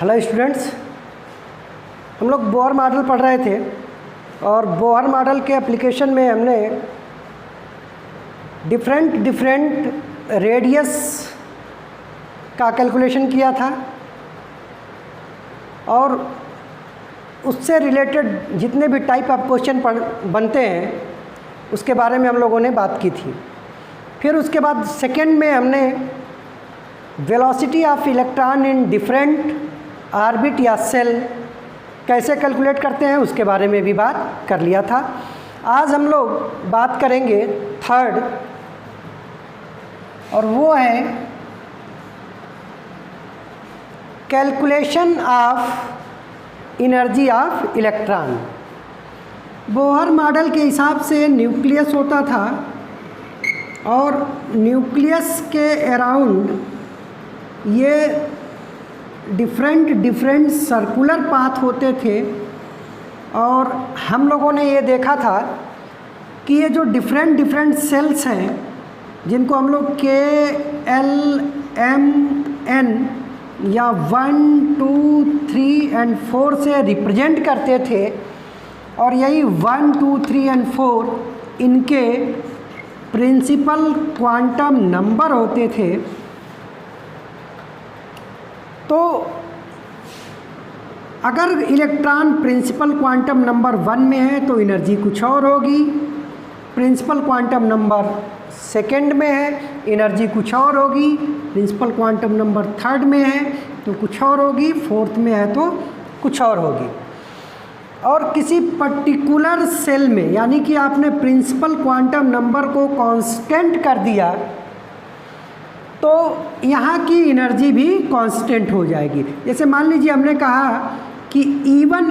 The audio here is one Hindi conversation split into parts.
हेलो स्टूडेंट्स, हम लोग बोहर मॉडल पढ़ रहे थे और बोहर मॉडल के एप्लीकेशन में हमने डिफरेंट रेडियस का कैलकुलेशन किया था और उससे रिलेटेड जितने भी टाइप ऑफ क्वेश्चन बनते हैं उसके बारे में हम लोगों ने बात की थी। फिर उसके बाद सेकेंड में हमने velocity of electron in different orbit या सेल कैसे कैलकुलेट करते हैं उसके बारे में भी बात कर लिया था। आज हम लोग बात करेंगे थर्ड, और वो है calculation of energy of electron. Bohr model के हिसाब से न्यूक्लियस होता था और न्यूक्लियस के अराउंड ये डिफरेंट सर्कुलर पाथ होते थे और हम लोगों ने ये देखा था कि ये जो डिफरेंट सेल्स हैं जिनको हम लोग K, L, M, N या 1, 2, 3 और 4 से रिप्रेजेंट करते थे और यही 1, 2, 3 और 4 इनके प्रिंसिपल क्वांटम नंबर होते थे। तो अगर इलेक्ट्रॉन प्रिंसिपल क्वांटम नंबर 1 में है तो एनर्जी कुछ और होगी, प्रिंसिपल क्वांटम नंबर सेकंड में है एनर्जी कुछ और होगी, प्रिंसिपल क्वांटम नंबर थर्ड में है तो कुछ और होगी, फोर्थ में है तो कुछ और होगी। और किसी पर्टिकुलर सेल में यानी कि आपने प्रिंसिपल क्वांटम नंबर को कांस्टेंट कर दिया तो यहाँ की एनर्जी भी कांस्टेंट हो जाएगी। जैसे मान लीजिए हमने कहा कि इवन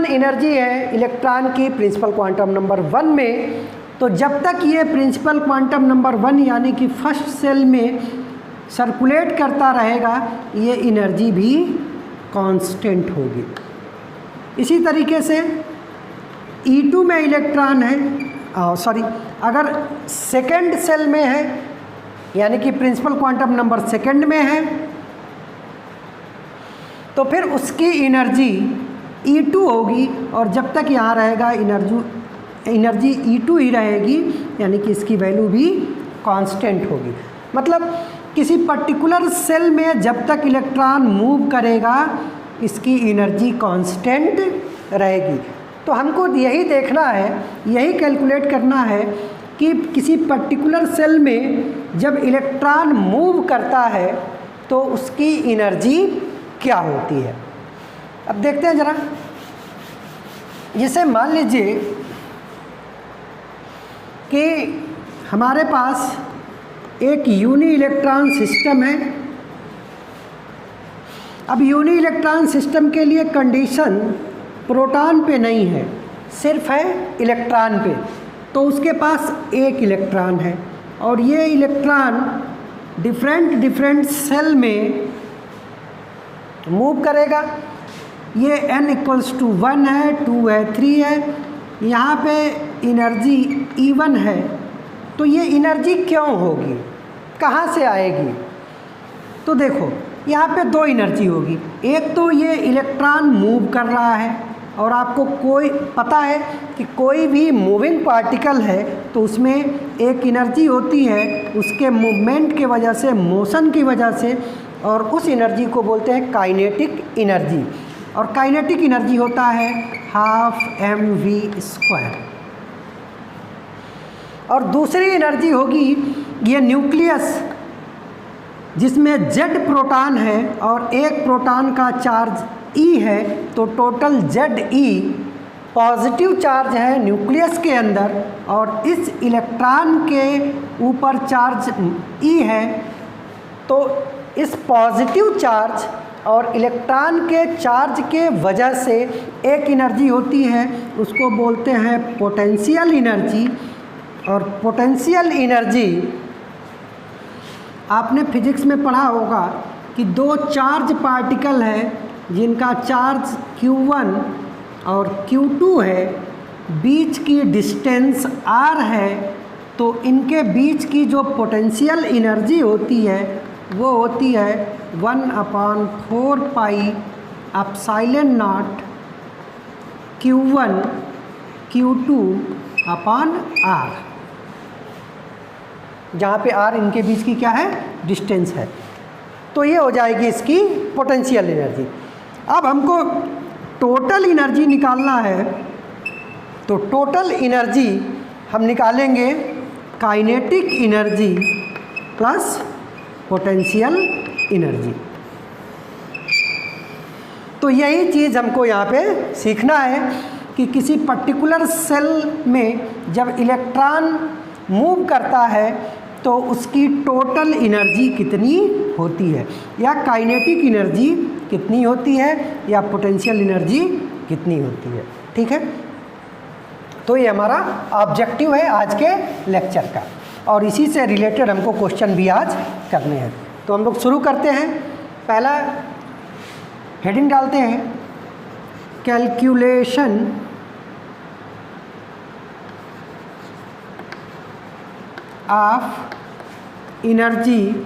एनर्जी है इलेक्ट्रॉन की प्रिंसिपल क्वांटम नंबर 1 में, तो जब तक ये प्रिंसिपल क्वांटम नंबर 1 यानी कि फर्स्ट सेल में सर्कुलेट करता रहेगा ये एनर्जी भी कांस्टेंट होगी। इसी तरीके से E2 में इलेक्ट्रॉन है, अगर सेकेंड सेल में है यानी कि प्रिंसिपल क्वांटम नंबर सेकेंड में है तो फिर उसकी एनर्जी E2 होगी और जब तक यहाँ रहेगा एनर्जी E2 ही रहेगी यानी कि इसकी वैल्यू भी कांस्टेंट होगी। मतलब किसी पर्टिकुलर सेल में जब तक इलेक्ट्रॉन मूव करेगा इसकी एनर्जी कांस्टेंट रहेगी। तो हमको यही देखना है, यही कैलकुलेट करना है कि किसी पर्टिकुलर सेल में जब इलेक्ट्रॉन मूव करता है तो उसकी एनर्जी क्या होती है। अब देखते हैं ज़रा, जैसे मान लीजिए कि हमारे पास एक यूनी इलेक्ट्रॉन सिस्टम है। अब यूनी इलेक्ट्रॉन सिस्टम के लिए कंडीशन प्रोटॉन पे नहीं है, सिर्फ है इलेक्ट्रॉन पे। तो उसके पास एक इलेक्ट्रॉन है और ये इलेक्ट्रॉन डिफरेंट सेल में मूव करेगा। ये n = 1 है, 2 है, 3 है। यहाँ पे एनर्जी E1 है तो ये एनर्जी क्यों होगी, कहाँ से आएगी? तो देखो यहाँ पे दो एनर्जी होगी। एक तो ये इलेक्ट्रॉन मूव कर रहा है और आपको पता है कि कोई भी मूविंग पार्टिकल है तो उसमें एक एनर्जी होती है उसके मूवमेंट की वजह से, मोशन की वजह से, और उस एनर्जी को बोलते हैं काइनेटिक एनर्जी। और काइनेटिक एनर्जी होता है 12mv²। और दूसरी एनर्जी होगी ये न्यूक्लियस जिसमें Z प्रोटॉन है और एक प्रोटॉन का चार्ज E है, तो टोटल ZE पॉजिटिव चार्ज है न्यूक्लियस के अंदर और इस इलेक्ट्रॉन के ऊपर चार्ज E है। तो इस पॉजिटिव चार्ज और इलेक्ट्रॉन के चार्ज के वजह से एक एनर्जी होती है उसको बोलते हैं पोटेंशियल एनर्जी। और पोटेंशियल एनर्जी आपने फिजिक्स में पढ़ा होगा कि दो चार्ज पार्टिकल हैं जिनका चार्ज Q1 और Q2 है, बीच की डिस्टेंस R है, तो इनके बीच की जो पोटेंशियल एनर्जी होती है वो होती है 1/4 pi epsilon not Q1 Q2 upon R, जहाँ पे R इनके बीच की क्या है, डिस्टेंस है। तो ये हो जाएगी इसकी पोटेंशियल एनर्जी। अब हमको टोटल एनर्जी निकालना है, तो टोटल एनर्जी हम निकालेंगे kinetic energy plus potential energy. तो यही चीज़ हमको यहाँ पे सीखना है कि किसी पर्टिकुलर सेल में जब इलेक्ट्रॉन मूव करता है तो उसकी टोटल एनर्जी कितनी होती है, या काइनेटिक एनर्जी कितनी होती है, या पोटेंशियल एनर्जी कितनी होती है। ठीक है, तो ये हमारा ऑब्जेक्टिव है आज के लेक्चर का, और इसी से रिलेटेड हमको क्वेश्चन भी आज करने हैं। तो हम लोग शुरू करते हैं। पहला हेडिंग डालते हैं, calculation of energy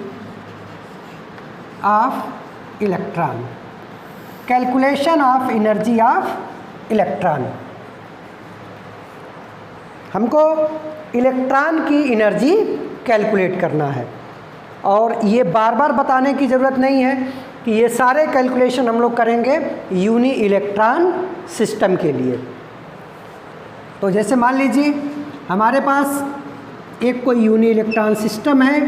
of electron. Calculation of energy of electron, हमको इलेक्ट्रॉन की एनर्जी कैलकुलेट करना है। और ये बार बार बताने की ज़रूरत नहीं है कि ये सारे कैलकुलेशन हम लोग करेंगे यूनी इलेक्ट्रॉन सिस्टम के लिए। तो जैसे मान लीजिए हमारे पास एक कोई यूनी इलेक्ट्रॉन सिस्टम है,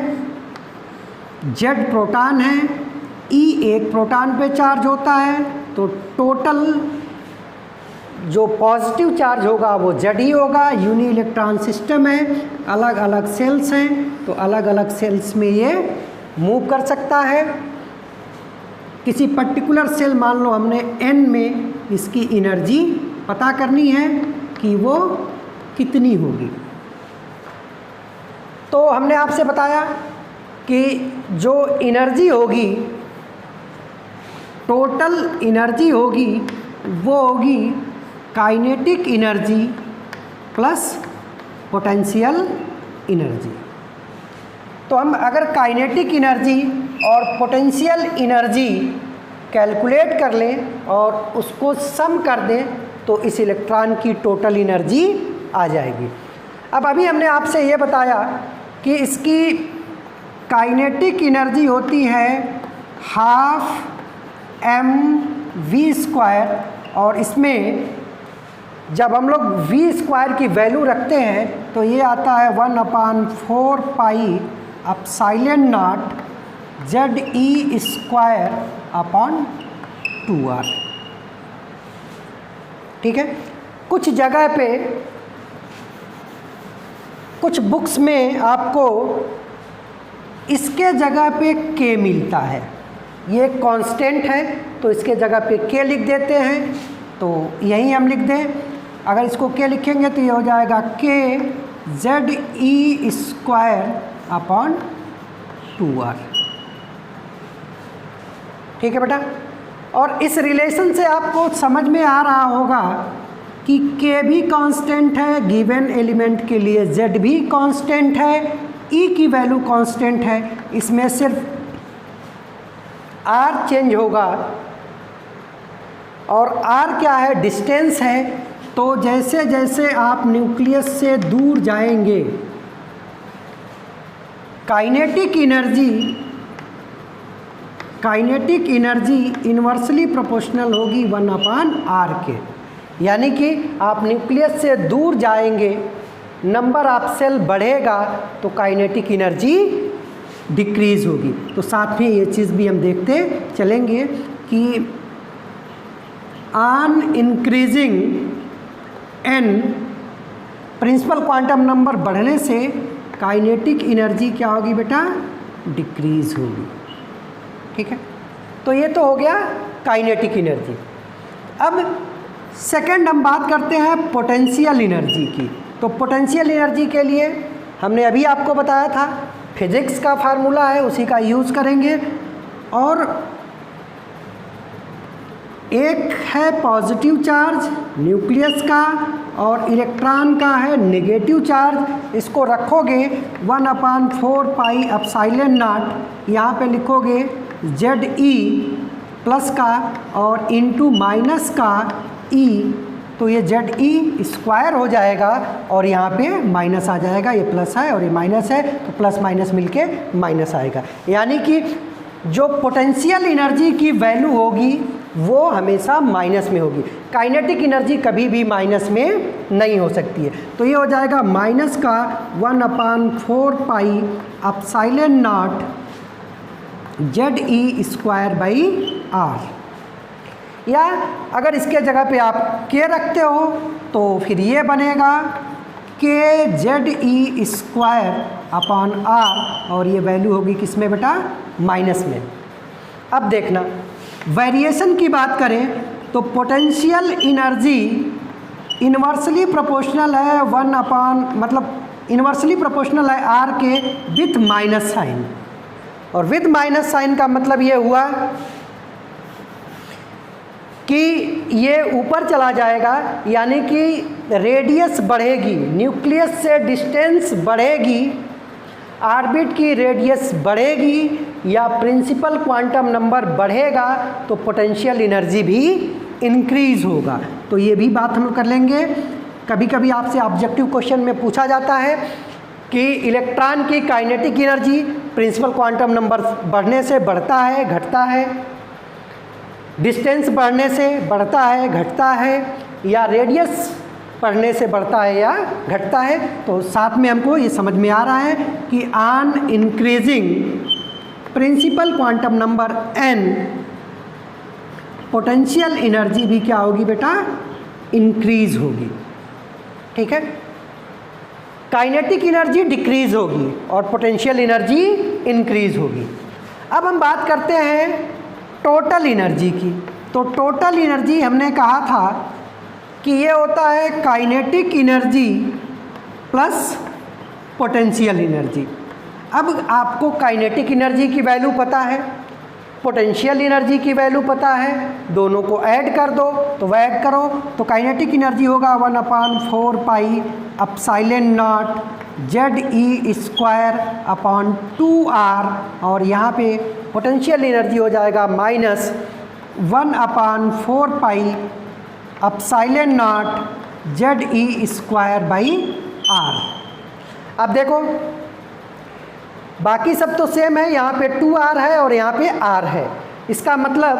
Z प्रोटॉन है, E एक प्रोटॉन पे चार्ज होता है, तो टोटल जो पॉजिटिव चार्ज होगा वो Z ही होगा। यूनी इलेक्ट्रॉन सिस्टम है, अलग अलग सेल्स हैं, तो अलग अलग सेल्स में ये मूव कर सकता है। किसी पर्टिकुलर सेल मान लो हमने N में इसकी एनर्जी पता करनी है कि वो कितनी होगी। तो हमने आपसे बताया कि जो एनर्जी होगी, टोटल एनर्जी होगी, वो होगी kinetic energy plus potential energy. तो हम अगर काइनेटिक एनर्जी और पोटेंशियल एनर्जी कैलकुलेट कर लें और उसको सम कर दें तो इस इलेक्ट्रॉन की टोटल एनर्जी आ जाएगी। अब अभी हमने आपसे ये बताया कि इसकी काइनेटिक एनर्जी होती है 12 mv², और इसमें जब हम लोग v² की वैल्यू रखते हैं तो ये आता है 1/4 pi epsilon not ZE² upon 2R। ठीक है, कुछ जगह पे कुछ बुक्स में आपको इसके जगह पे K मिलता है, ये कांस्टेंट है तो इसके जगह पे K लिख देते हैं, तो यही हम लिख दें। अगर इसको K लिखेंगे तो ये हो जाएगा K ZE² अपॉन 2R। ठीक है बेटा, और इस रिलेशन से आपको समझ में आ रहा होगा कि K भी कांस्टेंट है गिवन एलिमेंट के लिए, Z भी कांस्टेंट है, E की वैल्यू कांस्टेंट है, इसमें सिर्फ R चेंज होगा। और R क्या है, डिस्टेंस है। तो जैसे जैसे आप न्यूक्लियस से दूर जाएंगे काइनेटिक एनर्जी इन्वर्सली प्रोपोर्शनल होगी 1/R के। यानी कि आप न्यूक्लियस से दूर जाएंगे, नंबर ऑफ सेल बढ़ेगा तो काइनेटिक एनर्जी डिक्रीज़ होगी। तो साथ में ये चीज़ भी हम देखते चलेंगे कि on increasing n principal quantum number बढ़ने से काइनेटिक एनर्जी क्या होगी बेटा, डिक्रीज़ होगी। ठीक है, तो ये तो हो गया काइनेटिक एनर्जी। अब सेकंड हम बात करते हैं पोटेंशियल एनर्जी की। तो पोटेंशियल एनर्जी के लिए हमने अभी आपको बताया था, फिजिक्स का फार्मूला है, उसी का यूज़ करेंगे। और एक है पॉजिटिव चार्ज न्यूक्लियस का, और इलेक्ट्रॉन का है नेगेटिव चार्ज। इसको रखोगे 1/4 पाई एप्सिलॉन नॉट, यहाँ पे लिखोगे ZE प्लस का और इनटू माइनस का E, तो ये ZE स्क्वायर हो जाएगा और यहाँ पे माइनस आ जाएगा। ये प्लस है और ये माइनस है, तो प्लस माइनस मिलके माइनस आएगा। यानी कि जो पोटेंशियल एनर्जी की वैल्यू होगी वो हमेशा माइनस में होगी। काइनेटिक एनर्जी कभी भी माइनस में नहीं हो सकती है। तो ये हो जाएगा माइनस का 1/4 pi epsilon not ZE square by R, या अगर इसके जगह पे आप K रखते हो तो फिर ये बनेगा KZE स्क्वायर अपॉन R, और ये वैल्यू होगी किस में बेटा? माइनस में। अब देखना वेरिएशन की बात करें तो पोटेंशियल एनर्जी इन्वर्सली प्रोपोर्शनल है इन्वर्सली प्रोपोर्शनल है R के विथ माइनस साइन, और विथ माइनस साइन का मतलब ये हुआ कि ये ऊपर चला जाएगा, यानी कि रेडियस बढ़ेगी, न्यूक्लियस से डिस्टेंस बढ़ेगी, ऑर्बिट की रेडियस बढ़ेगी या प्रिंसिपल क्वांटम नंबर बढ़ेगा तो पोटेंशियल एनर्जी भी इंक्रीज होगा। तो ये भी बात हम लोग कर लेंगे। कभी कभी आपसे ऑब्जेक्टिव क्वेश्चन में पूछा जाता है कि इलेक्ट्रॉन की kinetic energy principal quantum number बढ़ने से बढ़ता है घटता है, डिस्टेंस बढ़ने से बढ़ता है घटता है, या रेडियस बढ़ने से बढ़ता है या घटता है। तो साथ में हमको ये समझ में आ रहा है कि on increasing principal quantum number n potential energy भी क्या होगी बेटा? इंक्रीज होगी। ठीक है, काइनेटिक एनर्जी डिक्रीज होगी और पोटेंशियल एनर्जी इंक्रीज होगी। अब हम बात करते हैं टोटल एनर्जी की। तो टोटल एनर्जी हमने कहा था कि ये होता है kinetic energy plus potential energy. अब आपको काइनेटिक एनर्जी की वैल्यू पता है, पोटेंशियल एनर्जी की वैल्यू पता है, दोनों को ऐड कर दो तो वह ऐड करो तो काइनेटिक एनर्जी होगा 1/4 pi epsilon not ZE square upon 2R, और यहाँ पे पोटेंशियल एनर्जी हो जाएगा minus 1/4 pi epsilon not ZE square by R। अब देखो बाकी सब तो सेम है, यहाँ पे 2R है और यहाँ पे R है। इसका मतलब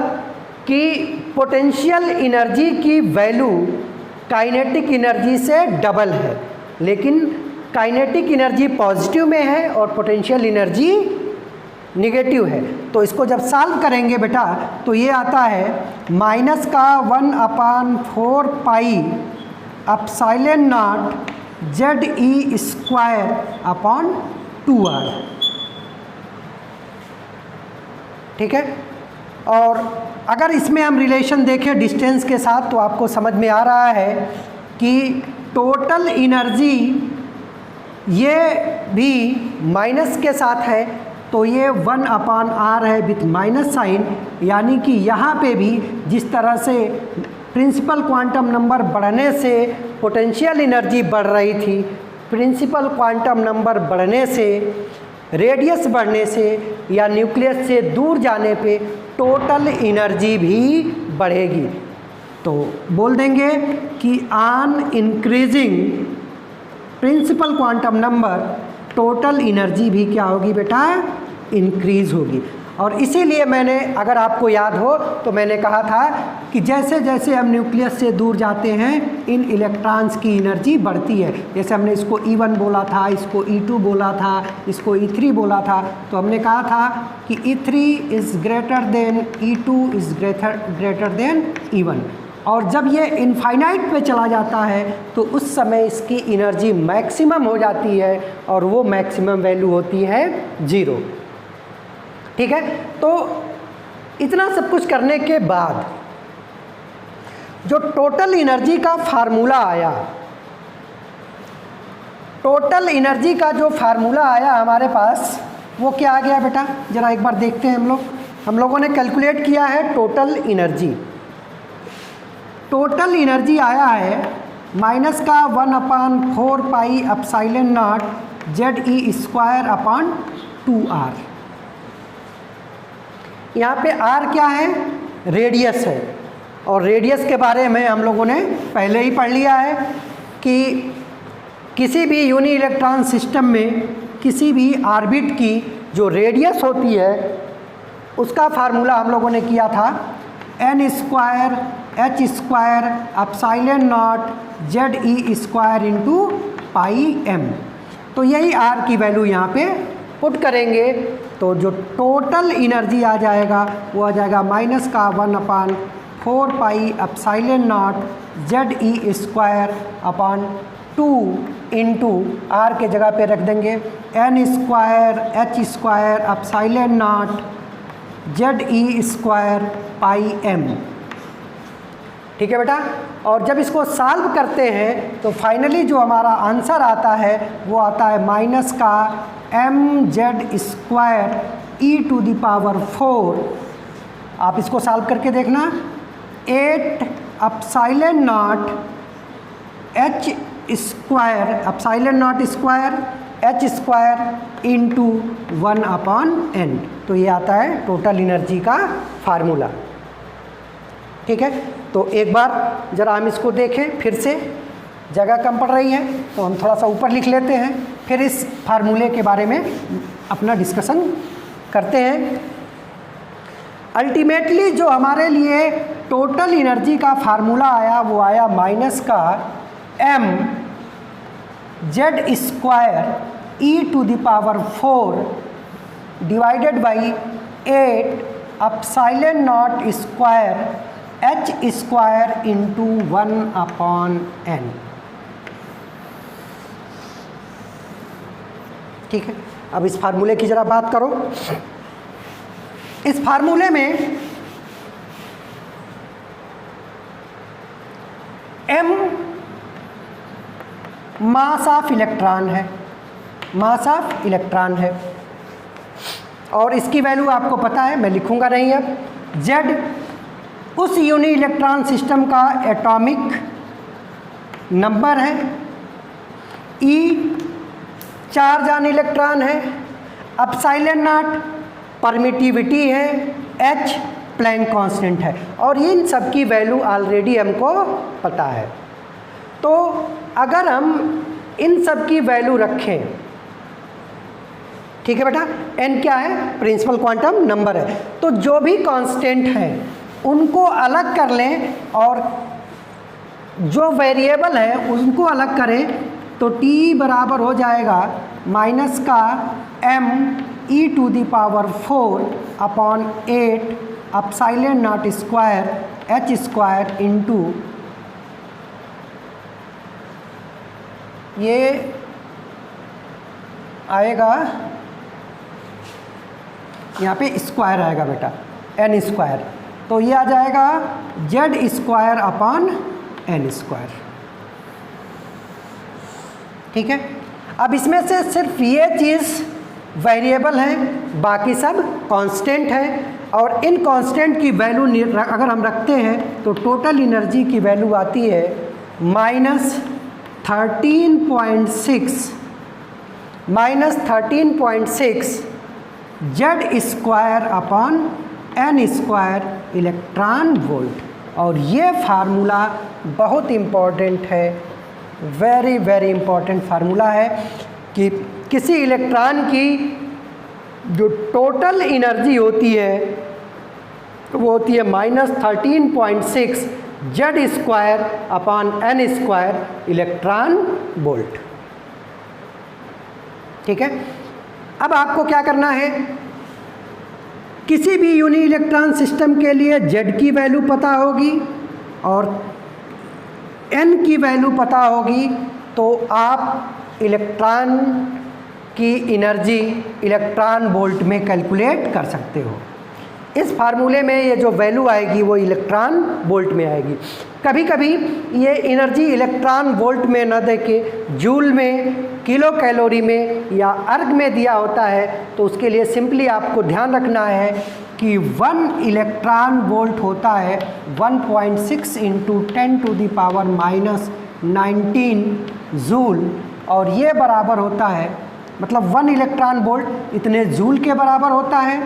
कि पोटेंशियल एनर्जी की वैल्यू काइनेटिक एनर्जी से डबल है, लेकिन काइनेटिक एनर्जी पॉजिटिव में है और पोटेंशियल एनर्जी निगेटिव है। तो इसको जब सॉल्व करेंगे बेटा तो ये आता है माइनस का 1/4 pi epsilon not ZE square upon 2R। ठीक है, और अगर इसमें हम रिलेशन देखें डिस्टेंस के साथ तो आपको समझ में आ रहा है कि टोटल एनर्जी ये भी माइनस के साथ है, तो ये 1/R है विथ माइनस साइन, यानी कि यहाँ पे भी जिस तरह से प्रिंसिपल क्वांटम नंबर बढ़ने से पोटेंशियल एनर्जी बढ़ रही थी, प्रिंसिपल क्वांटम नंबर बढ़ने से, रेडियस बढ़ने से या न्यूक्लियस से दूर जाने पे टोटल एनर्जी भी बढ़ेगी। तो बोल देंगे कि on increasing principal quantum number total energy भी क्या होगी बेटा? इंक्रीज होगी। और इसीलिए मैंने, अगर आपको याद हो तो मैंने कहा था कि जैसे जैसे हम न्यूक्लियस से दूर जाते हैं इन इलेक्ट्रॉन्स की एनर्जी बढ़ती है। जैसे हमने इसको E1 बोला था, इसको E2 बोला था, इसको E3 बोला था, तो हमने कहा था कि E3 is greater than E2 is greater than E1। और जब ये इनफाइनाइट पे चला जाता है तो उस समय इसकी एनर्जी मैक्सिमम हो जाती है और वो मैक्सिमम वैल्यू होती है 0। ठीक है, तो इतना सब कुछ करने के बाद जो टोटल एनर्जी का फार्मूला आया, टोटल एनर्जी का जो फार्मूला आया हमारे पास वो क्या आ गया बेटा? ज़रा एक बार देखते हैं हम लोगों ने कैलकुलेट किया है टोटल एनर्जी। टोटल एनर्जी आया है माइनस का 1/4 पाई एप्सिलॉन नॉट ZE²/2R। यहाँ पे R क्या है? रेडियस है, और रेडियस के बारे में हम लोगों ने पहले ही पढ़ लिया है कि किसी भी यूनी इलेक्ट्रॉन सिस्टम में किसी भी ऑर्बिट की जो रेडियस होती है उसका फार्मूला हम लोगों ने किया था n² h² epsilon not ZE²/πm। तो यही R की वैल्यू यहाँ पे पुट करेंगे तो जो टोटल एनर्जी आ जाएगा वो आ जाएगा माइनस का 1/4 pi epsilon not ZE²/2 into R के जगह पे रख देंगे n² h² epsilon not ZE²/πm। ठीक है बेटा। और जब इसको सॉल्व करते हैं तो फाइनली जो हमारा आंसर आता है वो आता है माइनस का mz²e⁴। आप इसको सॉल्व करके देखना 8 epsilon not h² epsilon not square h² into 1/n। तो ये आता है टोटल एनर्जी का फार्मूला। ठीक है, तो एक बार ज़रा हम इसको देखें फिर से, जगह कम पड़ रही है तो हम थोड़ा सा ऊपर लिख लेते हैं, फिर इस फार्मूले के बारे में अपना डिस्कशन करते हैं। अल्टीमेटली जो हमारे लिए टोटल एनर्जी का फार्मूला आया वो आया माइनस का mz²e⁴ divided by 8 epsilon not square h² into 1/n। ठीक है, अब इस फार्मूले की ज़रा बात करो। इस फार्मूले में m मास ऑफ इलेक्ट्रॉन है, मास ऑफ इलेक्ट्रॉन है, और इसकी वैल्यू आपको पता है, मैं लिखूंगा नहीं अब। z उस यूनी इलेक्ट्रॉन सिस्टम का एटॉमिक नंबर है, e चार्ज ऑन इलेक्ट्रॉन है, एप्सिलॉन नॉट परमिटिविटी है, h प्लैंक कांस्टेंट है, और इन सब की वैल्यू ऑलरेडी हमको पता है। तो अगर हम इन सब की वैल्यू रखें, ठीक है बेटा, n क्या है? प्रिंसिपल क्वांटम नंबर है, तो जो भी कांस्टेंट है उनको अलग कर लें और जो वेरिएबल है उनको अलग करें, तो t बराबर हो जाएगा माइनस का me⁴/8 epsilon not square h² into ये आएगा, यहाँ पे स्क्वायर आएगा बेटा, n², तो ये आ जाएगा Z²/n²। ठीक है, अब इसमें से सिर्फ ये चीज़ वेरिएबल है, बाकी सब कांस्टेंट है, और इन कांस्टेंट की वैल्यू अगर हम रखते हैं तो टोटल एनर्जी की वैल्यू आती है -13.6 Z²/n² इलेक्ट्रॉन वोल्ट। और ये फार्मूला बहुत इम्पॉर्टेंट है, वेरी वेरी इम्पॉर्टेंट फार्मूला है कि किसी इलेक्ट्रॉन की जो टोटल एनर्जी होती है वो होती है -13.6 Z²/n² इलेक्ट्रॉन वोल्ट। ठीक है, अब आपको क्या करना है, किसी भी यूनी इलेक्ट्रॉन सिस्टम के लिए Z की वैल्यू पता होगी और n की वैल्यू पता होगी, तो आप इलेक्ट्रॉन की एनर्जी इलेक्ट्रॉन वोल्ट में कैलकुलेट कर सकते हो। इस फार्मूले में ये जो वैल्यू आएगी वो इलेक्ट्रॉन वोल्ट में आएगी। कभी कभी ये एनर्जी इलेक्ट्रॉन वोल्ट में न दे के जूल में, किलो कैलोरी में या अर्ग में दिया होता है, तो उसके लिए सिंपली आपको ध्यान रखना है कि 1 इलेक्ट्रॉन वोल्ट होता है 1.6 × 10⁻⁻⁻⁴ 19 जूल, और ये बराबर होता है, मतलब 1 इलेक्ट्रॉन वोल्ट इतने जूल के बराबर होता है।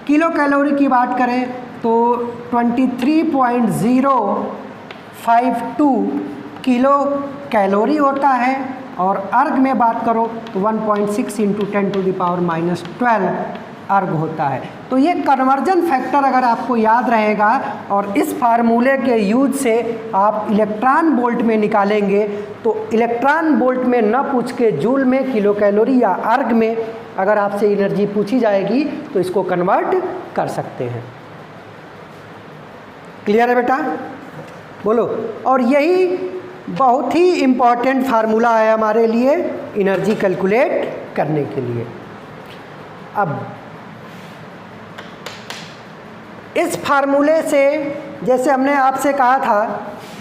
किलो कैलोरी की बात करें तो 23.052 किलो कैलोरी होता है, और अर्ग में बात करो तो 1.6 × 10⁻⁻12 अर्ग होता है। तो ये कन्वर्जन फैक्टर अगर आपको याद रहेगा और इस फार्मूले के यूज से आप इलेक्ट्रॉन वोल्ट में निकालेंगे, तो इलेक्ट्रॉन वोल्ट में न पूछ के जूल में, किलो कैलोरी या अर्ग में अगर आपसे एनर्जी पूछी जाएगी तो इसको कन्वर्ट कर सकते हैं। क्लियर है बेटा? बोलो। और यही बहुत ही इम्पॉर्टेंट फार्मूला है हमारे लिए एनर्जी कैलकुलेट करने के लिए। अब इस फार्मूले से, जैसे हमने आपसे कहा था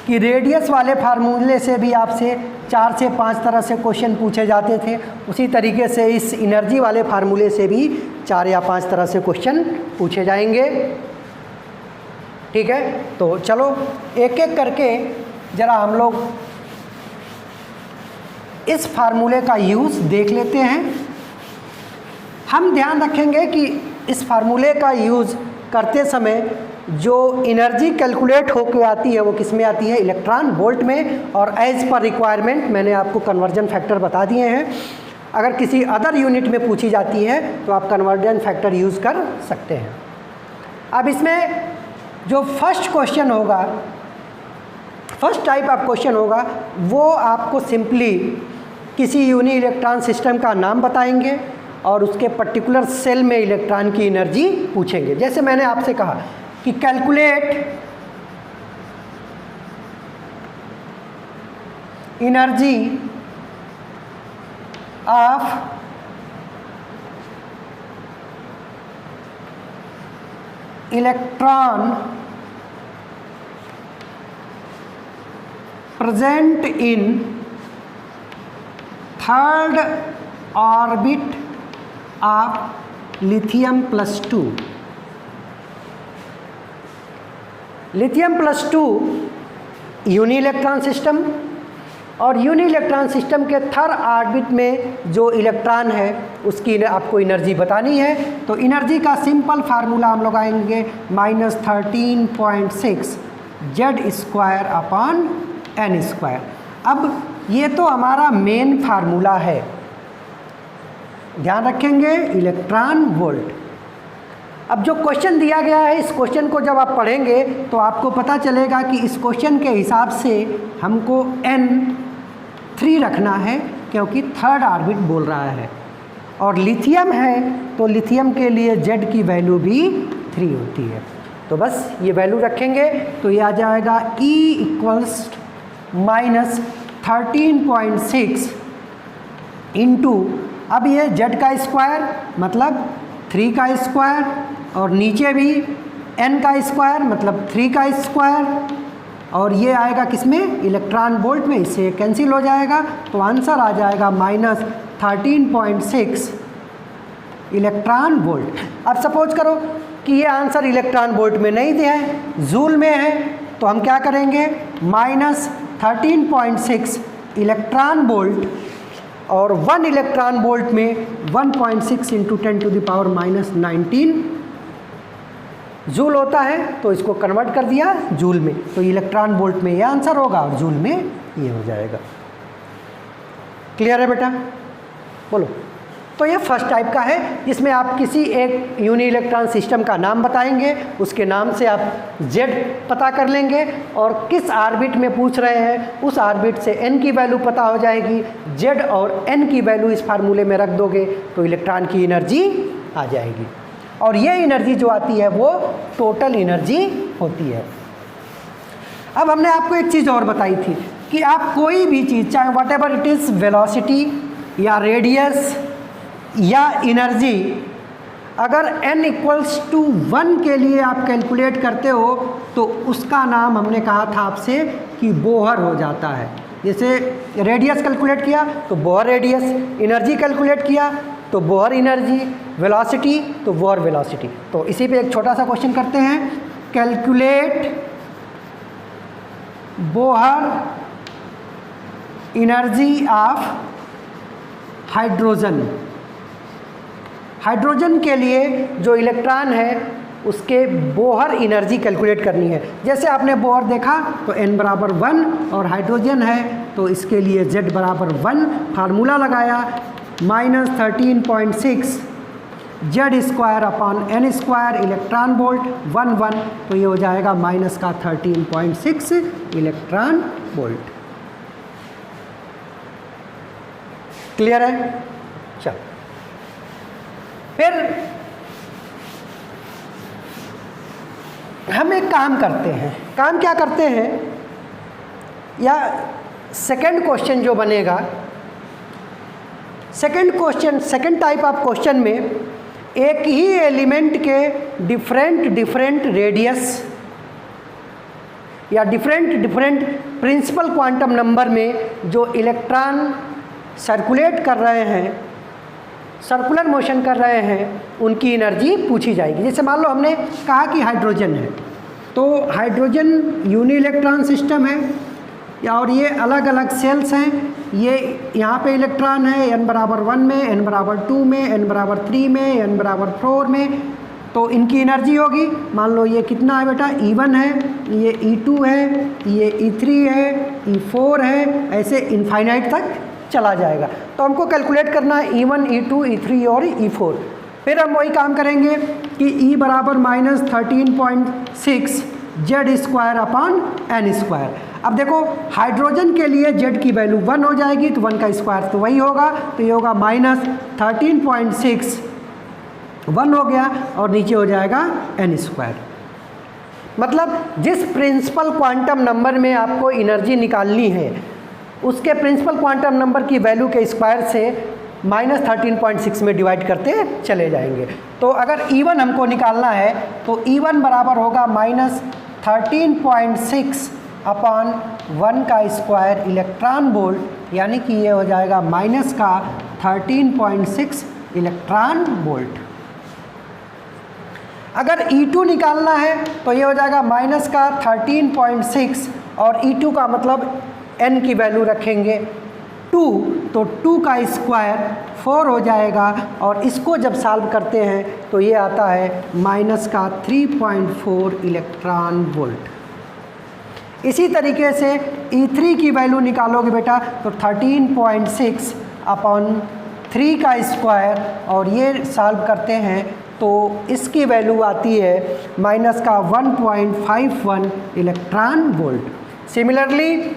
कि रेडियस वाले फार्मूले से भी आपसे 4 से 5 तरह से क्वेश्चन पूछे जाते थे, उसी तरीके से इस एनर्जी वाले फार्मूले से भी 4 या 5 तरह से क्वेश्चन पूछे जाएंगे। ठीक है, तो चलो एक एक करके ज़रा हम लोग इस फार्मूले का यूज़ देख लेते हैं। हम ध्यान रखेंगे कि इस फार्मूले का यूज़ करते समय जो एनर्जी कैलकुलेट होकर आती है वो किस में आती है? इलेक्ट्रॉन वोल्ट में, और एज पर रिक्वायरमेंट मैंने आपको कन्वर्जन फैक्टर बता दिए हैं। अगर किसी अदर यूनिट में पूछी जाती है तो आप कन्वर्जन फैक्टर यूज़ कर सकते हैं। अब इसमें जो फर्स्ट क्वेश्चन होगा, फर्स्ट टाइप ऑफ क्वेश्चन होगा, वो आपको सिंपली किसी यूनि इलेक्ट्रॉन सिस्टम का नाम बताएंगे और उसके पर्टिकुलर सेल में इलेक्ट्रॉन की एनर्जी पूछेंगे। जैसे मैंने आपसे कहा कि calculate energy of electron present in third orbit of lithium +2। Lithium +2 uni electron system, और यूनि इलेक्ट्रॉन सिस्टम के थर्ड ऑर्बिट में जो इलेक्ट्रॉन है उसकी आपको एनर्जी बतानी है। तो एनर्जी का सिंपल फार्मूला हम लोग आएंगे -13.6 Z² अब ये तो हमारा मेन फार्मूला है, ध्यान रखेंगे, इलेक्ट्रॉन वोल्ट। अब जो क्वेश्चन दिया गया है, इस क्वेश्चन को जब आप पढ़ेंगे तो आपको पता चलेगा कि इस क्वेश्चन के हिसाब से हमको N3 रखना है, क्योंकि थर्ड ऑर्बिट बोल रहा है, और लिथियम है तो लिथियम के लिए Z की वैल्यू भी 3 होती है। तो बस ये वैल्यू रखेंगे तो ये आ जाएगा E = -13.6 इंटू, अब ये Z का स्क्वायर मतलब 3 का स्क्वायर, और नीचे भी N का स्क्वायर मतलब 3 का स्क्वायर, और ये आएगा किसमें? इलेक्ट्रॉन वोल्ट में, इससे कैंसिल हो जाएगा। तो आंसर आ जाएगा -13.6 इलेक्ट्रॉन वोल्ट। अब सपोज करो कि ये आंसर इलेक्ट्रॉन वोल्ट में नहीं दिया है, जूल में है, तो हम क्या करेंगे? -13.6 इलेक्ट्रॉन वोल्ट, और 1 इलेक्ट्रॉन वोल्ट में 1.6 × 10⁻⁻19 जूल होता है, तो इसको कन्वर्ट कर दिया जूल में, तो इलेक्ट्रॉन वोल्ट में ये आंसर होगा और जूल में ये हो जाएगा। क्लियर है बेटा? बोलो। तो ये फर्स्ट टाइप का है, जिसमें आप किसी एक यूनि इलेक्ट्रॉन सिस्टम का नाम बताएंगे, उसके नाम से आप Z पता कर लेंगे, और किस ऑर्बिट में पूछ रहे हैं उस ऑर्बिट से N की वैल्यू पता हो जाएगी। Z और N की वैल्यू इस फार्मूले में रख दोगे तो इलेक्ट्रॉन की एनर्जी आ जाएगी, और ये एनर्जी जो आती है वो टोटल एनर्जी होती है। अब हमने आपको एक चीज़ और बताई थी कि आप कोई भी चीज़, चाहे what ever it is, velocity या रेडियस या एनर्जी, अगर n = 1 के लिए आप कैलकुलेट करते हो तो उसका नाम हमने कहा था आपसे कि बोहर हो जाता है। जैसे रेडियस कैलकुलेट किया तो बोहर रेडियस, एनर्जी कैलकुलेट किया तो बोहर एनर्जी, वेलोसिटी तो बोहर वेलोसिटी। तो इसी पे एक छोटा सा क्वेश्चन करते हैं, calculate Bohr energy of hydrogen. Hydrogen के लिए जो इलेक्ट्रॉन है उसके बोहर एनर्जी कैलकुलेट करनी है। जैसे आपने बोहर देखा तो n बराबर 1 और हाइड्रोजन है तो इसके लिए Z बराबर 1, फार्मूला लगाया -13.6 Z square upon n square electron volt 1 तो ये हो जाएगा माइनस का 13.6 इलेक्ट्रॉन वोल्ट। क्लियर है? चलो फिर हम एक काम करते हैं। काम क्या करते हैं, या सेकंड क्वेश्चन जो बनेगा, सेकंड टाइप ऑफ क्वेश्चन में एक ही एलिमेंट के डिफरेंट रेडियस या डिफरेंट प्रिंसिपल क्वांटम नंबर में जो इलेक्ट्रॉन सर्कुलेट कर रहे हैं, सर्कुलर मोशन कर रहे हैं, उनकी एनर्जी पूछी जाएगी। जैसे मान लो हमने कहा कि हाइड्रोजन है, तो हाइड्रोजन यूनि इलेक्ट्रॉन सिस्टम है और ये अलग अलग सेल्स हैं। ये यहाँ पे इलेक्ट्रॉन है n बराबर 1 में, n बराबर 2 में, n बराबर 3 में, n बराबर 4 में, तो इनकी एनर्जी होगी। मान लो ये कितना है बेटा, E1 है, ये E2 है, ये E3 है, E4 है, ऐसे इनफाइनाइट तक चला जाएगा। तो हमको कैलकुलेट करना है E1, E2, E3 और E4। फिर हम वही काम करेंगे कि E बराबर -13.6 Z square upon n square. अब देखो हाइड्रोजन के लिए Z की वैल्यू 1 हो जाएगी तो 1 का स्क्वायर तो वही होगा, तो ये होगा -13.6 1 हो गया और नीचे हो जाएगा n स्क्वायर। मतलब जिस प्रिंसिपल क्वांटम नंबर में आपको एनर्जी निकालनी है उसके प्रिंसिपल क्वांटम नंबर की वैल्यू के स्क्वायर से -13.6 में डिवाइड करते चले जाएंगे। तो अगर E1 हमको निकालना है तो E1 बराबर होगा -13.6 अपॉन 1 का स्क्वायर इलेक्ट्रॉन वोल्ट, यानी कि ये हो जाएगा माइनस का 13.6 इलेक्ट्रॉन वोल्ट। अगर E2 निकालना है तो ये हो जाएगा माइनस का 13.6 और E2 का मतलब n की वैल्यू रखेंगे 2, तो 2 का स्क्वायर 4 हो जाएगा और इसको जब सॉल्व करते हैं तो ये आता है माइनस का 3.4 इलेक्ट्रॉन वोल्ट। इसी तरीके से E3 की वैल्यू निकालोगे बेटा तो 13.6 अपॉन 3 का स्क्वायर और ये सॉल्व करते हैं तो इसकी वैल्यू आती है माइनस का 1.51 इलेक्ट्रॉन वोल्ट। सिमिलरली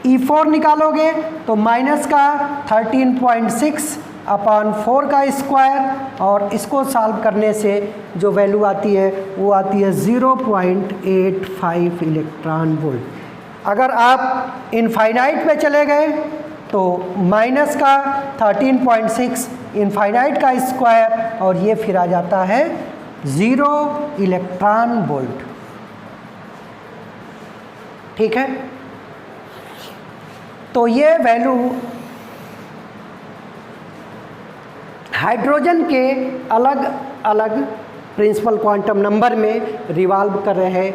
E4 निकालोगे तो माइनस का 13.6 अपॉन 4 का स्क्वायर और इसको सॉल्व करने से जो वैल्यू आती है वो आती है 0.85 इलेक्ट्रॉन वोल्ट। अगर आप इनफाइनाइट पे चले गए तो माइनस का 13.6 इनफाइनाइट का स्क्वायर और ये फिर आ जाता है 0 इलेक्ट्रॉन वोल्ट। ठीक है, तो ये वैल्यू हाइड्रोजन के अलग अलग प्रिंसिपल क्वांटम नंबर में रिवॉल्व कर रहे,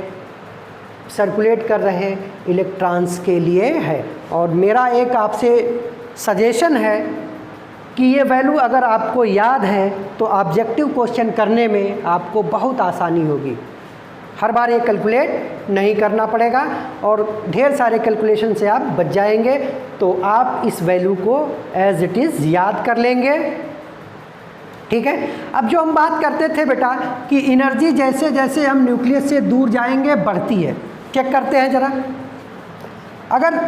सर्कुलेट कर रहे इलेक्ट्रॉन्स के लिए है। और मेरा एक आपसे सजेशन है कि ये वैल्यू अगर आपको याद है तो ऑब्जेक्टिव क्वेश्चन करने में आपको बहुत आसानी होगी। हर बार ये कैलकुलेट नहीं करना पड़ेगा और ढेर सारे कैलकुलेशन से आप बच जाएंगे। तो आप इस वैल्यू को एज इट इज़ याद कर लेंगे। ठीक है, अब जो हम बात करते थे बेटा कि एनर्जी जैसे जैसे हम न्यूक्लियस से दूर जाएंगे बढ़ती है। चेक करते हैं ज़रा, अगर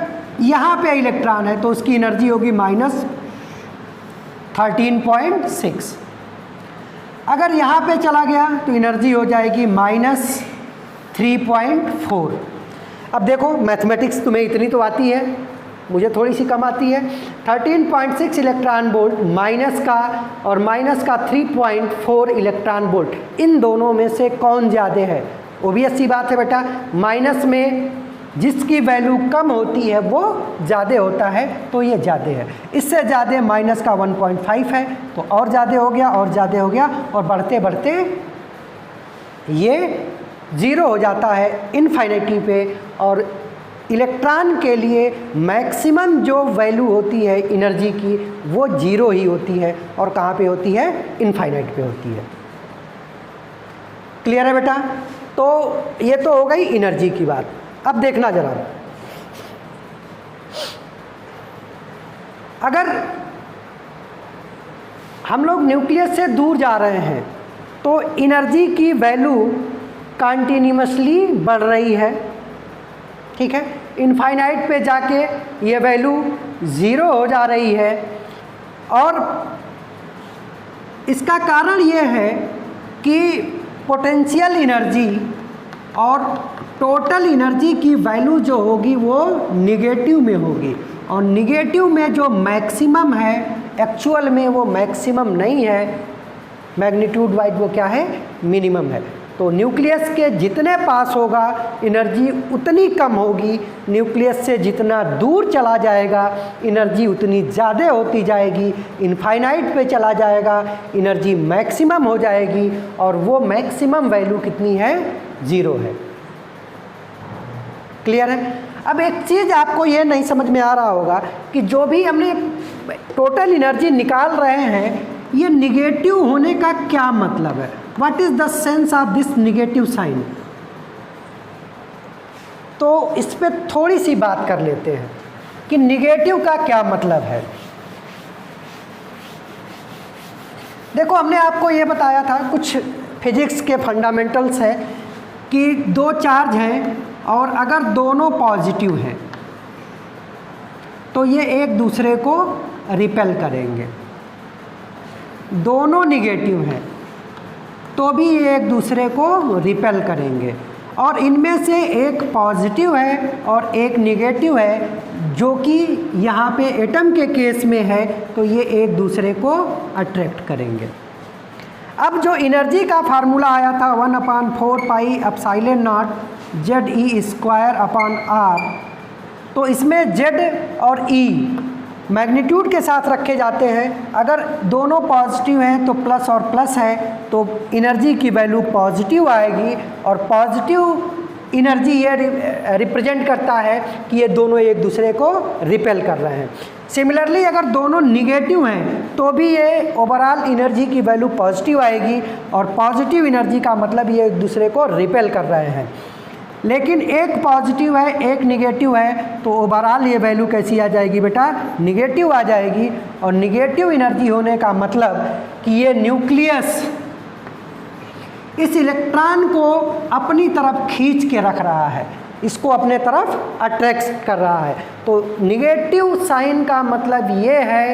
यहाँ पे इलेक्ट्रॉन है तो उसकी एनर्जी होगी -13.6। अगर यहाँ पे चला गया तो एनर्जी हो जाएगी -3.4। अब देखो मैथमेटिक्स तुम्हें इतनी तो आती है, मुझे थोड़ी सी कम आती है। 13.6 इलेक्ट्रॉन वोल्ट माइनस का और माइनस का 3.4 इलेक्ट्रॉन वोल्ट, इन दोनों में से कौन ज़्यादा है? ओबियस सी बात है बेटा, माइनस में जिसकी वैल्यू कम होती है वो ज़्यादा होता है, तो ये ज़्यादा है। इससे ज़्यादा माइनस का 1.5 है तो और ज़्यादा हो गया और ज़्यादा हो गया और बढ़ते बढ़ते ये 0 हो जाता है इनफाइनिटी पे और इलेक्ट्रॉन के लिए मैक्सिमम जो वैल्यू होती है एनर्जी की वो 0 ही होती है, और कहाँ पे होती है? इनफाइनाइट पे होती है। क्लियर है बेटा? तो ये तो हो गई एनर्जी की बात। अब देखना जरा, अगर हम लोग न्यूक्लियस से दूर जा रहे हैं तो एनर्जी की वैल्यू कंटिन्यूअसली बढ़ रही है, ठीक है। इनफाइनाइट पे जाके ये वैल्यू 0 हो जा रही है, और इसका कारण ये है कि पोटेंशियल एनर्जी और टोटल एनर्जी की वैल्यू जो होगी वो निगेटिव में होगी, और निगेटिव में जो मैक्सिमम है एक्चुअल में वो मैक्सिमम नहीं है, मैग्नीट्यूड वाइज वो क्या है? मिनिमम है। तो न्यूक्लियस के जितने पास होगा एनर्जी उतनी कम होगी, न्यूक्लियस से जितना दूर चला जाएगा एनर्जी उतनी ज़्यादा होती जाएगी, इनफाइनाइट पे चला जाएगा एनर्जी मैक्सिमम हो जाएगी, और वो मैक्सिमम वैल्यू कितनी है? 0 है। क्लियर है? अब एक चीज़ आपको ये नहीं समझ में आ रहा होगा कि जो भी हमने टोटल एनर्जी निकाल रहे हैं ये निगेटिव होने का क्या मतलब है? What is the sense of this negative sign? तो इस पे थोड़ी सी बात कर लेते हैं कि निगेटिव का क्या मतलब है। देखो, हमने आपको ये बताया था, कुछ फिजिक्स के फंडामेंटल्स है कि 2 चार्ज हैं और अगर दोनों पॉजिटिव हैं तो ये एक दूसरे को रिपेल करेंगे, दोनों निगेटिव हैं तो भी ये एक दूसरे को रिपेल करेंगे, और इनमें से एक पॉजिटिव है और एक निगेटिव है, जो कि यहाँ पे एटम के केस में है, तो ये एक दूसरे को अट्रैक्ट करेंगे। अब जो एनर्जी का फार्मूला आया था 1/4 पाई एप्सिलॉन नॉट ZE²/R, तो इसमें Z और E मैग्नीट्यूड के साथ रखे जाते हैं। अगर दोनों पॉजिटिव हैं तो प्लस और प्लस है तो एनर्जी की वैल्यू पॉजिटिव आएगी, और पॉजिटिव एनर्जी ये रिप्रेजेंट करता है कि ये दोनों एक दूसरे को रिपेल कर रहे हैं। सिमिलरली अगर दोनों निगेटिव हैं तो भी ये ओवरऑल एनर्जी की वैल्यू पॉजिटिव आएगी, और पॉजिटिव एनर्जी का मतलब ये एक दूसरे को रिपेल कर रहे हैं। लेकिन एक पॉजिटिव है एक निगेटिव है तो ओवरऑल ये वैल्यू कैसी आ जाएगी बेटा? निगेटिव आ जाएगी, और निगेटिव एनर्जी होने का मतलब कि ये न्यूक्लियस इस इलेक्ट्रॉन को अपनी तरफ खींच के रख रहा है, इसको अपने तरफ अट्रैक्ट कर रहा है। तो निगेटिव साइन का मतलब ये है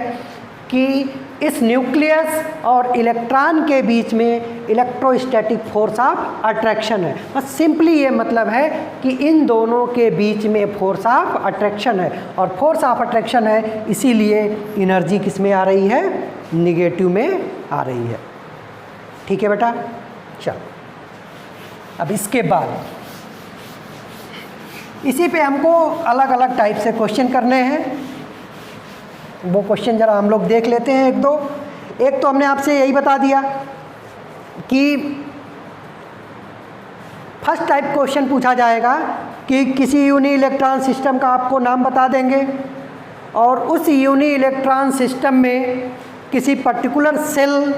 कि इस न्यूक्लियस और इलेक्ट्रॉन के बीच में इलेक्ट्रोस्टैटिक फोर्स ऑफ अट्रैक्शन है। बस सिंपली ये मतलब है कि इन दोनों के बीच में फोर्स ऑफ अट्रैक्शन है, और फोर्स ऑफ अट्रैक्शन है इसीलिए एनर्जी किस में आ रही है? निगेटिव में आ रही है। ठीक है बेटा? चलो, अब इसके बाद इसी पे हमको अलग अलग टाइप से क्वेश्चन करने हैं। वो क्वेश्चन जरा हम लोग देख लेते हैं एक दो। एक तो हमने आपसे यही बता दिया कि फर्स्ट टाइप क्वेश्चन पूछा जाएगा कि किसी यूनी इलेक्ट्रॉन सिस्टम का आपको नाम बता देंगे, और उस यूनी इलेक्ट्रॉन सिस्टम में किसी पर्टिकुलर सेल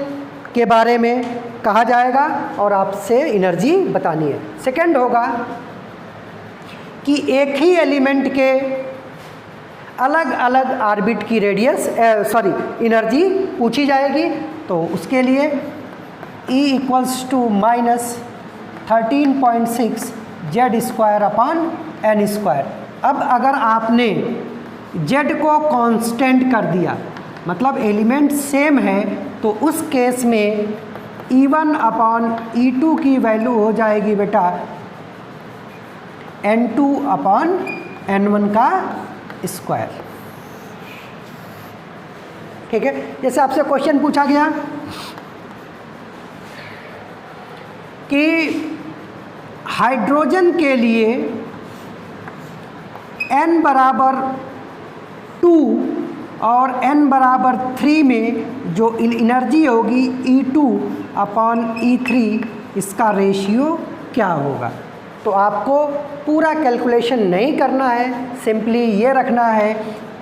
के बारे में कहा जाएगा और आपसे एनर्जी बतानी है। सेकंड होगा कि एक ही एलिमेंट के अलग अलग ऑर्बिट की रेडियस एनर्जी पूछी जाएगी, तो उसके लिए E = -13.6 Z²/n²। अब अगर आपने Z को कांस्टेंट कर दिया, मतलब एलिमेंट सेम है, तो उस केस में E1/E2 की वैल्यू हो जाएगी बेटा N2/N1 का स्क्वायर। ठीक है? जैसे आपसे क्वेश्चन पूछा गया कि हाइड्रोजन के लिए n = 2 और n = 3 में जो एनर्जी होगी E2/E3, इसका रेशियो क्या होगा? तो आपको पूरा कैलकुलेशन नहीं करना है, सिंपली ये रखना है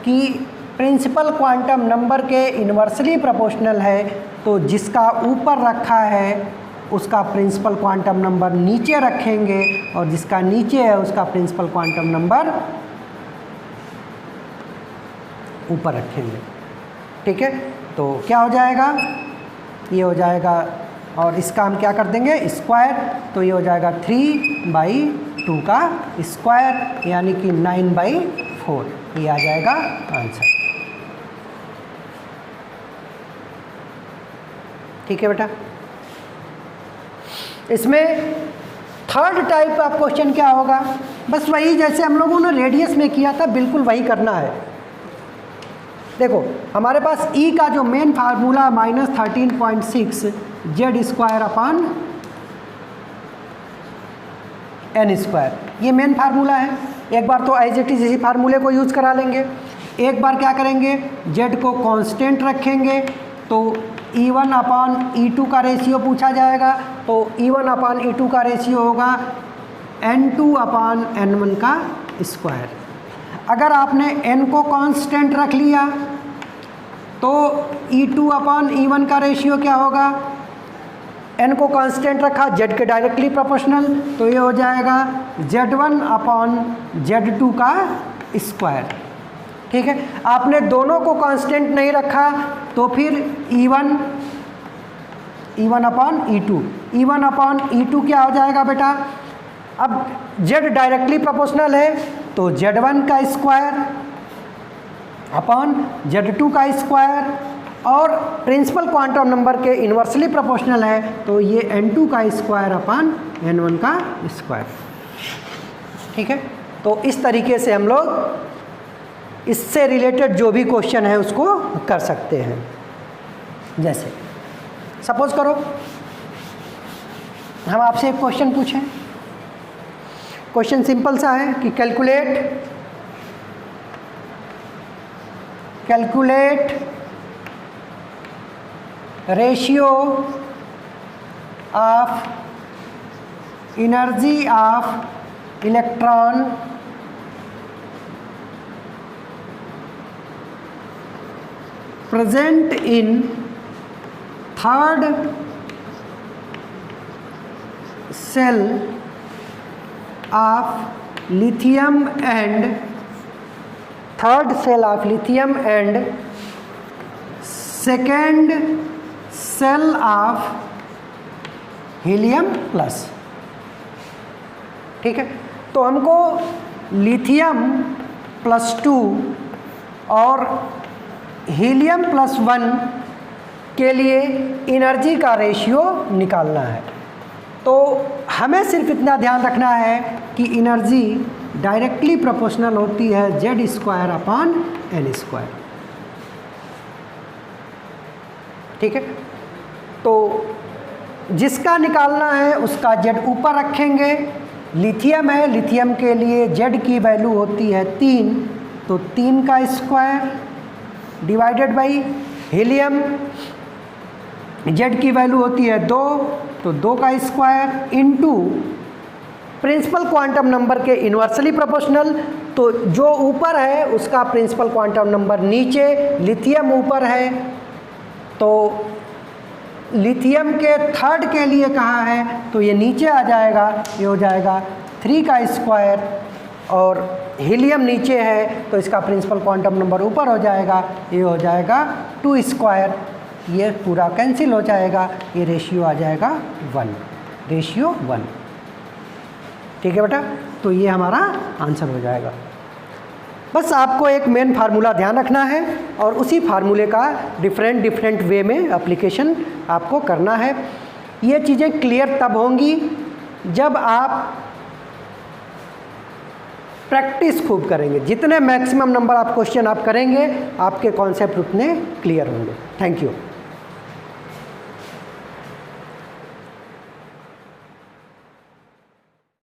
कि प्रिंसिपल क्वांटम नंबर के इन्वर्सली प्रोपोर्शनल है, तो जिसका ऊपर रखा है उसका प्रिंसिपल क्वांटम नंबर नीचे रखेंगे और जिसका नीचे है उसका प्रिंसिपल क्वांटम नंबर ऊपर रखेंगे। ठीक है, तो क्या हो जाएगा, ये हो जाएगा और इसका हम क्या कर देंगे स्क्वायर, तो ये हो जाएगा 3/2 का स्क्वायर यानी कि 9/4, ये आ जाएगा आंसर। ठीक है बेटा, इसमें थर्ड टाइप का क्वेश्चन क्या होगा, बस वही जैसे हम लोगों ने रेडियस में किया था बिल्कुल वही करना है। देखो हमारे पास ई का जो main formula -13.6 z² n square, ये मेन फार्मूला है। एक बार तो एज इट इज इसी फार्मूले को यूज़ करा लेंगे, एक बार क्या करेंगे z को कांस्टेंट रखेंगे, तो E1/E2 का रेशियो पूछा जाएगा, तो E1/E2 का रेशियो होगा N2/N1 का स्क्वायर। अगर आपने n को कांस्टेंट रख लिया तो E2/E1 का रेशियो क्या होगा, n को कांस्टेंट रखा z के डायरेक्टली प्रोपोर्शनल, तो ये हो जाएगा Z1/Z2 का स्क्वायर। ठीक है, आपने दोनों को कांस्टेंट नहीं रखा तो फिर E1/E2 क्या हो जाएगा बेटा, अब z डायरेक्टली प्रोपोर्शनल है तो Z1 का स्क्वायर अपॉन Z2 का स्क्वायर, और प्रिंसिपल क्वांटम नंबर के इन्वर्सली प्रोपोर्शनल है तो ये N2 का स्क्वायर अपॉन N1 का स्क्वायर। ठीक है, तो इस तरीके से हम लोग इससे रिलेटेड जो भी क्वेश्चन है उसको कर सकते हैं। जैसे सपोज करो हम आपसे एक क्वेश्चन पूछें, क्वेश्चन सिंपल सा है कि calculate ratio of energy of electron present in third cell of lithium and second cell of helium plus. ठीक है, तो हमको लिथियम +2 और हीलियम +1 के लिए एनर्जी का रेशियो निकालना है। तो हमें सिर्फ इतना ध्यान रखना है कि एनर्जी डायरेक्टली प्रोपोर्शनल होती है Z²/N²। ठीक है, तो जिसका निकालना है उसका Z ऊपर रखेंगे। लिथियम है, लिथियम के लिए Z की वैल्यू होती है 3, तो 3 का square divided by helium Z की वैल्यू होती है 2, तो 2 का square into principal quantum number के इन्वर्सली प्रोपोर्शनल, तो जो ऊपर है उसका प्रिंसिपल क्वांटम नंबर नीचे, लिथियम ऊपर है तो लिथियम के थर्ड के लिए कहा है तो ये नीचे आ जाएगा, ये हो जाएगा 3 का स्क्वायर, और हीलियम नीचे है तो इसका प्रिंसिपल क्वांटम नंबर ऊपर हो जाएगा, ये हो जाएगा 2 स्क्वायर, ये पूरा कैंसिल हो जाएगा, ये रेशियो आ जाएगा 1, रेशियो 1। ठीक है बेटा, तो ये हमारा आंसर हो जाएगा। बस आपको एक मेन फार्मूला ध्यान रखना है और उसी फार्मूले का डिफरेंट वे में एप्लीकेशन आपको करना है। ये चीज़ें क्लियर तब होंगी जब आप प्रैक्टिस खूब करेंगे। जितने मैक्सिमम नंबर आप क्वेश्चन आप करेंगे आपके कॉन्सेप्ट उतने क्लियर होंगे। Thank you.